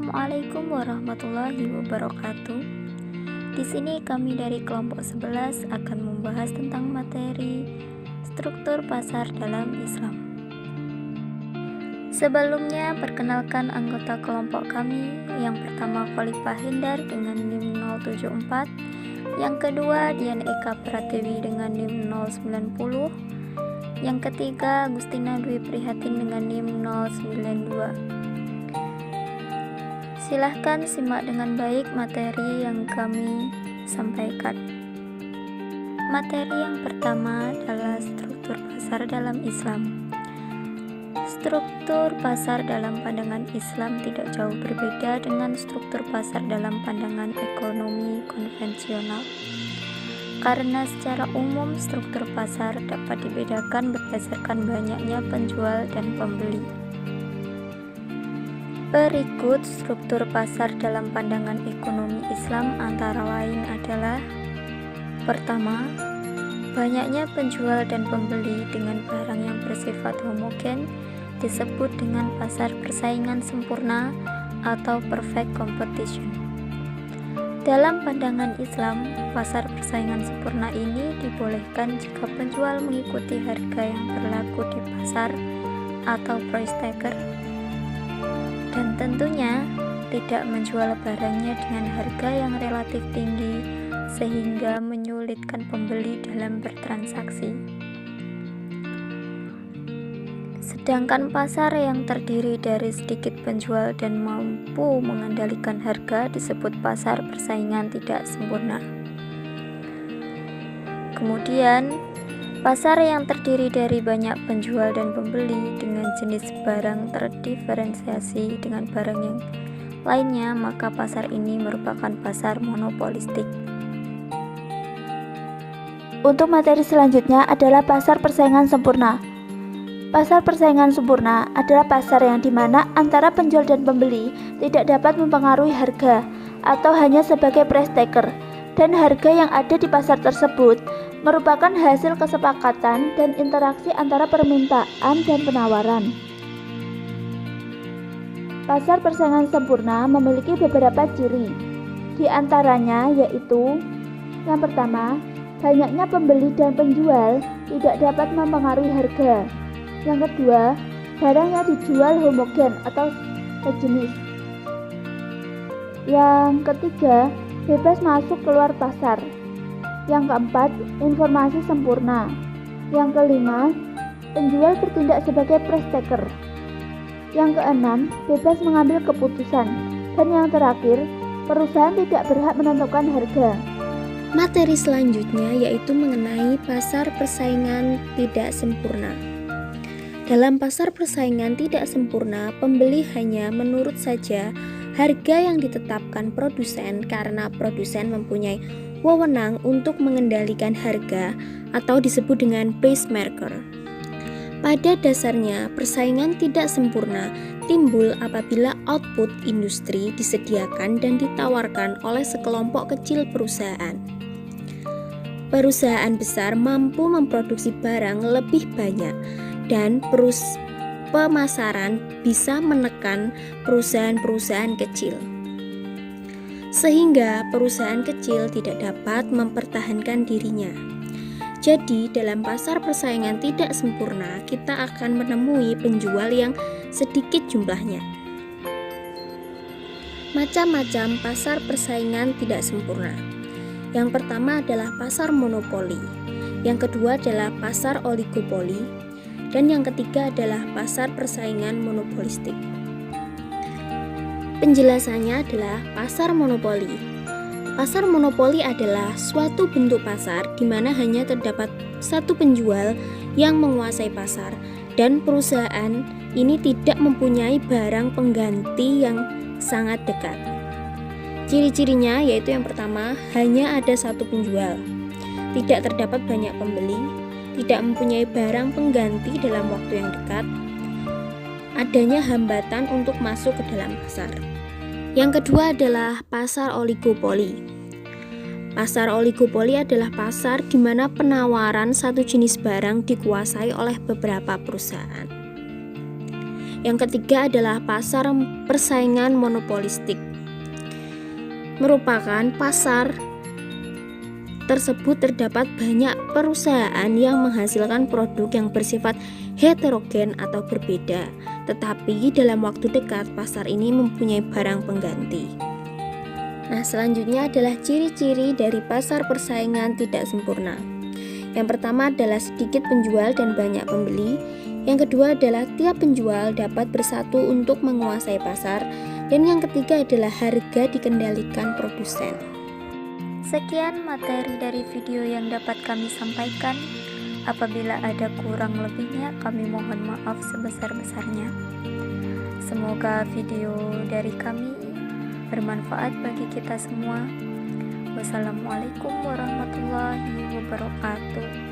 Assalamualaikum warahmatullahi wabarakatuh. Di sini kami dari kelompok 11 akan membahas tentang materi struktur pasar dalam Islam. Sebelumnya, perkenalkan anggota kelompok kami. Yang pertama Khalifah Hindar dengan NIM 074, yang kedua Dian Eka Pratiwi dengan NIM 090, yang ketiga Agustina Dwi Prihatin dengan NIM 092. Silahkan simak dengan baik materi yang kami sampaikan. Materi yang pertama adalah struktur pasar dalam Islam. Struktur pasar dalam pandangan Islam tidak jauh berbeda dengan struktur pasar dalam pandangan ekonomi konvensional. Karena secara umum struktur pasar dapat dibedakan berdasarkan banyaknya penjual dan pembeli. Berikut struktur pasar dalam pandangan ekonomi Islam antara lain adalah: pertama, banyaknya penjual dan pembeli dengan barang yang bersifat homogen disebut dengan pasar persaingan sempurna atau perfect competition. Dalam pandangan Islam, pasar persaingan sempurna ini dibolehkan jika penjual mengikuti harga yang berlaku di pasar atau price taker, dan tentunya tidak menjual barangnya dengan harga yang relatif tinggi sehingga menyulitkan pembeli dalam bertransaksi. Sedangkan pasar yang terdiri dari sedikit penjual dan mampu mengendalikan harga disebut pasar persaingan tidak sempurna. Kemudian, pasar yang terdiri dari banyak penjual dan pembeli dengan jenis barang terdiferensiasi dengan barang yang lainnya, maka pasar ini merupakan pasar monopolistik. Untuk materi selanjutnya adalah pasar persaingan sempurna. Pasar persaingan sempurna adalah pasar yang dimana antara penjual dan pembeli tidak dapat mempengaruhi harga atau hanya sebagai price taker, dan harga yang ada di pasar tersebut merupakan hasil kesepakatan dan interaksi antara permintaan dan penawaran. Pasar persaingan sempurna memiliki beberapa ciri, di antaranya yaitu: yang pertama, banyaknya pembeli dan penjual tidak dapat mempengaruhi harga. Yang kedua, barang yang dijual homogen atau sejenis. Yang ketiga, bebas masuk keluar pasar. Yang keempat, informasi sempurna. Yang kelima, penjual bertindak sebagai price taker. Yang keenam, bebas mengambil keputusan. Dan yang terakhir, perusahaan tidak berhak menentukan harga. Materi selanjutnya yaitu mengenai pasar persaingan tidak sempurna. Dalam pasar persaingan tidak sempurna, pembeli hanya menurut saja harga yang ditetapkan produsen karena produsen mempunyai wewenang untuk mengendalikan harga atau disebut dengan price maker. Pada dasarnya, persaingan tidak sempurna timbul apabila output industri disediakan dan ditawarkan oleh sekelompok kecil perusahaan. Perusahaan besar mampu memproduksi barang lebih banyak dan pemasaran bisa menekan perusahaan-perusahaan kecil, sehingga perusahaan kecil tidak dapat mempertahankan dirinya. Jadi, dalam pasar persaingan tidak sempurna, kita akan menemui penjual yang sedikit jumlahnya. Macam-macam pasar persaingan tidak sempurna. Yang pertama adalah pasar monopoli, yang kedua adalah pasar oligopoli, dan yang ketiga adalah pasar persaingan monopolistik. Penjelasannya adalah pasar monopoli. Pasar monopoli adalah suatu bentuk pasar di mana hanya terdapat satu penjual yang menguasai pasar dan perusahaan ini tidak mempunyai barang pengganti yang sangat dekat. Ciri-cirinya yaitu yang pertama, hanya ada satu penjual, tidak terdapat banyak pembeli, tidak mempunyai barang pengganti dalam waktu yang dekat, adanya hambatan untuk masuk ke dalam pasar. Yang kedua adalah pasar oligopoli. Pasar oligopoli adalah pasar di mana penawaran satu jenis barang dikuasai oleh beberapa perusahaan. Yang ketiga adalah pasar persaingan monopolistik. Merupakan pasar tersebut terdapat banyak perusahaan yang menghasilkan produk yang bersifat heterogen atau berbeda, tetapi dalam waktu dekat pasar ini mempunyai barang pengganti. Nah, selanjutnya adalah ciri-ciri dari pasar persaingan tidak sempurna. Yang pertama adalah sedikit penjual dan banyak pembeli. Yang kedua adalah tiap penjual dapat bersatu untuk menguasai pasar. Dan yang ketiga adalah harga dikendalikan produsen. Sekian materi dari video yang dapat kami sampaikan. Apabila ada kurang lebihnya, kami mohon maaf sebesar-besarnya. Semoga video dari kami bermanfaat bagi kita semua. Wassalamualaikum warahmatullahi wabarakatuh.